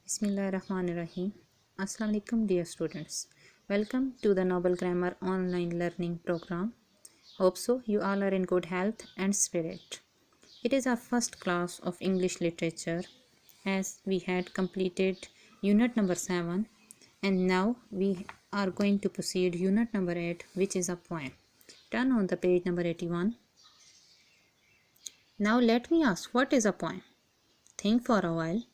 Bismillahirrahmanirrahim. Assalamu alaikum dear students. Welcome to the Noble Grammar online learning program. Hope so you all are in good health and spirit. It is our first class of English literature as we had completed unit number 7 and now we are going to proceed unit number 8, which is a poem. Turn on the page number 81. Now let me ask, what is a poem? Think for a while.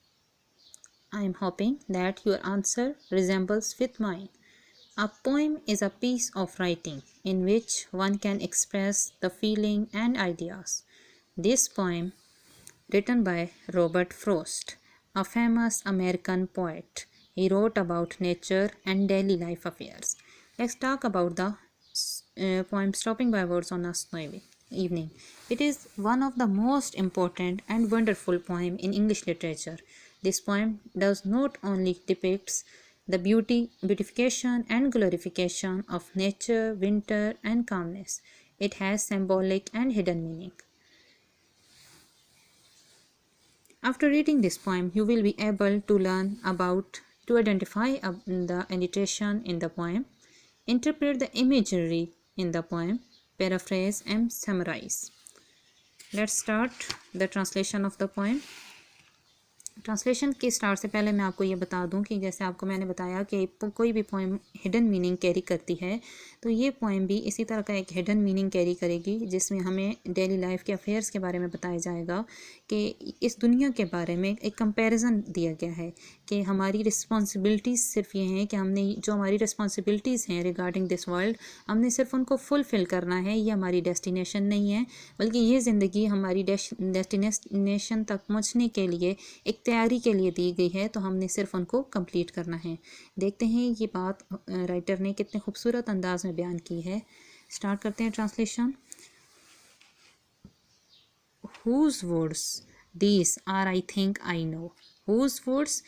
I am hoping that your answer resembles with mine. A poem is a piece of writing in which one can express the feeling and ideas. This poem, written by Robert Frost, a famous American poet, he wrote about nature and daily life affairs. Let's talk about the poem Stopping by Words on a Snowy Evening. It is one of the most important and wonderful poem in English literature. This poem does not only depicts the beautification and glorification of nature, winter and calmness. It has symbolic and hidden meaning. After reading this poem, you will be able to learn to identify the alliteration in the poem, interpret the imagery in the poem, paraphrase and summarize. Let's start the translation of the poem. Translation के start से पहले मैं आपको ये बता दूं कि जैसे आपको मैंने बताया कि कोई भी पोएम हिडन मीनिंग कैरी करती है, तो ये पोएम भी इसी तरह का एक हिडन मीनिंग कैरी करेगी जिसमें हमें डेली लाइफ के अफेयर्स के बारे में बताया जाएगा कि इस दुनिया के बारे में एक कंपैरिजन दिया गया है कि हमारी रिस्पॉन्सिबिलिटीज़ सिर्फ ये हैं कि हमने जो हमारी रिस्पॉन्सिबिलिटीज़ हैं रिगार्डिंग दिस वर्ल्ड, हमने सिर्फ उनको फुलफ़िल करना है। ये हमारी डेस्टिनेशन नहीं है, बल्कि ये ज़िंदगी हमारी डेस्टिनेशन तक पहुँचने के लिए एक तैयारी के लिए दी गई है, तो हमने सिर्फ उनको कंप्लीट करना है। देखते हैं ये बात राइटर ने कितने खूबसूरत अंदाज में बयान की है। स्टार्ट करते हैं translation. Whose words these are I think I know. Whose words,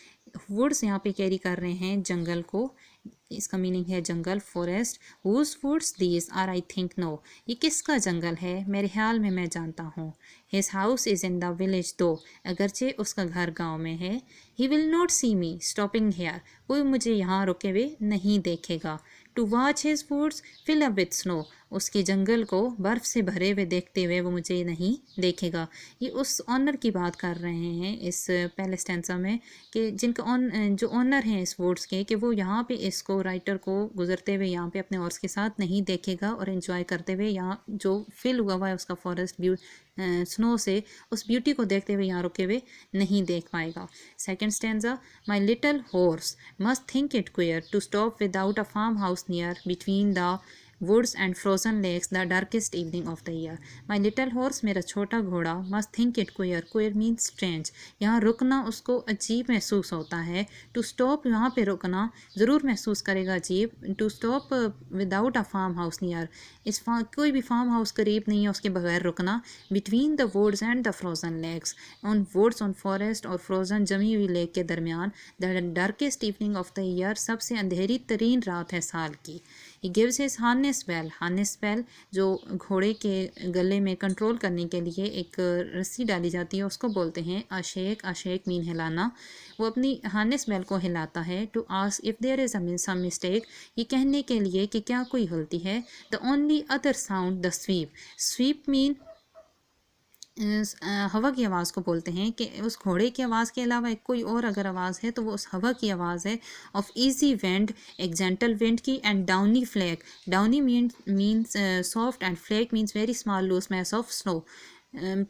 words यहाँ पे कैरी कर रहे हैं जंगल को, इसका मीनिंग है जंगल, forest. Whose woods these are I think no. ये किसका जंगल है, मेरे ख्याल में मैं जानता हूँ। His house is in the village though. अगरचे उसका घर गांव में है। He will not see me stopping here. वो मुझे यहाँ रुके हुए नहीं देखेगा। To watch his woods fill up with snow. उसके जंगल को बर्फ़ से भरे हुए देखते हुए वो मुझे नहीं देखेगा। ये उस ऑनर की बात कर रहे हैं इस पहले स्टेंसा में कि जिनका जो ऑनर हैं इस वुड्स के, कि वो यहाँ पे इसको राइटर को गुजरते हुए यहाँ पे अपने हॉर्स के साथ नहीं देखेगा और एंजॉय करते हुए यहाँ जो फिल हुआ हुआ है उसका फॉरेस्ट व्यू स्नो से, उस ब्यूटी को देखते हुए यहाँ रुके हुए नहीं देख पाएगा। Second stanza, my little horse must think it queer to stop without a farm house near between the woods and frozen lakes the darkest evening of the year. My little horse, मेरा छोटा घोड़ा, must think it queer. Queer means strange. यहाँ रुकना उसको अजीब महसूस होता है। To stop, यहाँ पे रुकना ज़रूर महसूस करेगा अजीब। To stop without a farm house near. कोई भी फार्म हाउस करीब नहीं है उसके बगैर रुकना। Between the woods and the frozen lakes. On woods, on forest और frozen जमी हुई लेक के दरमियान the darkest evening of the year, सबसे अंधेरी तरीन रात है साल की। He gives his harness bell. harness bell जो घोड़े के गले में कंट्रोल करने के लिए एक रस्सी डाली जाती है उसको बोलते हैं अशेक। अशेक मीन हिलाना। वो अपनी harness bell को हिलाता है to ask if there is some mistake. ये कहने के लिए कि क्या कोई गलती है। The only other sound the sweep. sweep mean हवा की आवाज़ को बोलते हैं कि उस घोड़े की आवाज़ के अलावा एक कोई और अगर आवाज़ है तो वो उस हवा की आवाज़ है। ऑफ ईजी विंड, एक जेंटल विंड की। And downy flake, downy means soft and flake means very small loose mass of snow.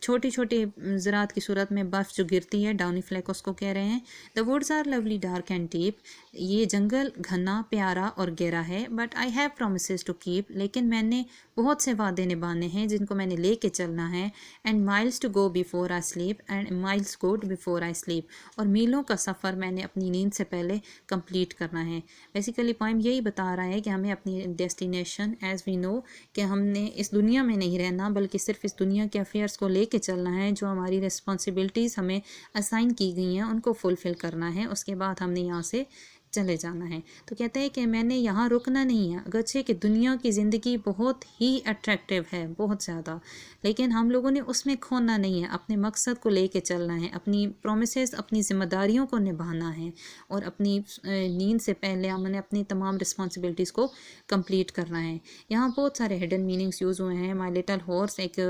छोटी छोटी ज़रात की सूरत में बर्फ़ जो गिरती है, डाउनी फ्लैक उसको कह रहे हैं। The woods are lovely dark and deep, ये जंगल घना प्यारा और गहरा है। But I have promises to keep, लेकिन मैंने बहुत से वादे निभाने हैं जिनको मैंने लेके चलना है। And miles to go before I sleep, and miles go before I sleep, और मीलों का सफ़र मैंने अपनी नींद से पहले कंप्लीट करना है। बेसिकली पोइम यही बता रहा है कि हमें अपनी डेस्टिनेशन, एज़ वी नो कि हमने इस दुनिया में नहीं रहना बल्कि सिर्फ इस दुनिया के अफेयर्स को लेके चलना है। जो हमारी रिस्पॉन्सिबिलिटीज़ हमें असाइन की गई हैं उनको फुलफ़िल करना है, उसके बाद हमने यहाँ से चले जाना है। तो कहते हैं कि मैंने यहाँ रुकना नहीं है। अगरचे कि दुनिया की ज़िंदगी बहुत ही अट्रैक्टिव है, बहुत ज़्यादा, लेकिन हम लोगों ने उसमें खोना नहीं है। अपने मकसद को लेके चलना है, अपनी प्रोमिसेस, अपनी ज़िम्मेदारियों को निभाना है और अपनी नींद से पहले हमने अपनी तमाम रिस्पॉन्सिबिलिटीज़ को कंप्लीट करना है। यहाँ बहुत सारे हिडन मीनिंग्स यूज़ हुए हैं। माई लिटिल हॉर्स एक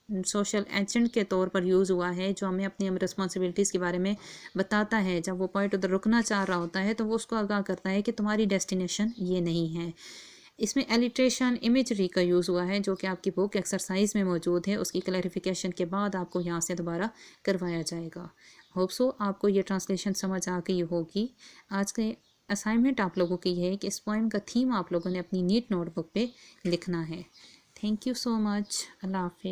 सोशल एजेंट के तौर पर यूज़ हुआ है, जो हमें अपनी रिस्पॉन्सिबिलिटीज़ के बारे में बताता है। जब वो पॉइंट उधर रुकना चाह रहा होता है तो वो उसको आगाह करता है कि तुम्हारी डेस्टिनेशन ये नहीं है। इसमें एलिट्रेशन इमेजरी का यूज़ हुआ है, जो कि आपकी बुक एक्सरसाइज में मौजूद है। उसकी क्लैरिफिकेशन के बाद आपको यहाँ से दोबारा करवाया जाएगा। होप सो आपको ये ट्रांसलेशन समझ आ गई होगी। आज के असाइनमेंट आप लोगों की है कि इस पोइम का थीम आप लोगों ने अपनी नीट नोटबुक पे लिखना है। Thank you so much. अल्लाह हाफिज़।